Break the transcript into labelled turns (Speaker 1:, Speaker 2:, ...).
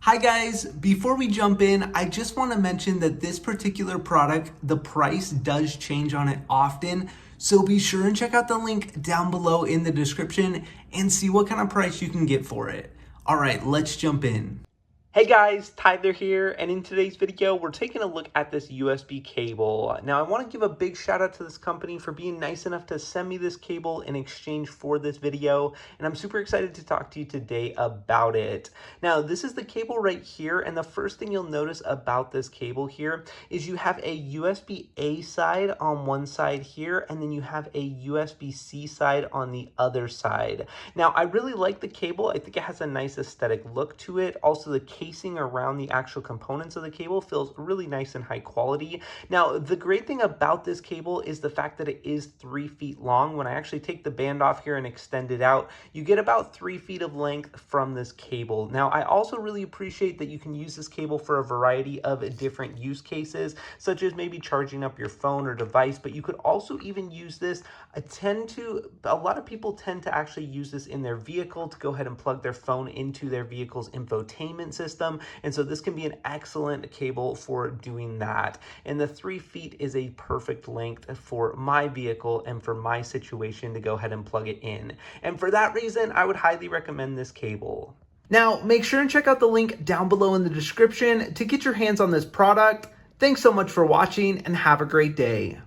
Speaker 1: Hi guys, before we jump in, I just want to mention that this particular product, the price does change on it often. So be sure and check out the link down below in the description and see what kind of price you can get for it. All right, let's jump in. Hey guys, Tyler here, and in today's video, we're taking a look at this USB cable. Now, I want to give a big shout out to this company for being nice enough to send me this cable in exchange for this video, and I'm super excited to talk to you today about it. Now, this is the cable right here, and the first thing you'll notice about this cable here is you have a USB-A side on one side here, and then you have a USB-C side on the other side. Now, I really like the cable. I think it has a nice aesthetic look to it. Also, the casing around the actual components of the cable feels really nice and high quality. Now, the great thing about this cable is the fact that it is 3 feet long. When I actually take the band off here and extend it out, you get about 3 feet of length from this cable. Now, I also really appreciate that you can use this cable for a variety of different use cases, such as maybe charging up your phone or device, but you could also even use this. A lot of people tend to actually use this in their vehicle to go ahead and plug their phone into their vehicle's infotainment system. And so this can be an excellent cable for doing that. And the 3 feet is a perfect length for my vehicle and for my situation to go ahead and plug it in. And for that reason, I would highly recommend this cable. Now, make sure and check out the link down below in the description to get your hands on this product. Thanks so much for watching and have a great day.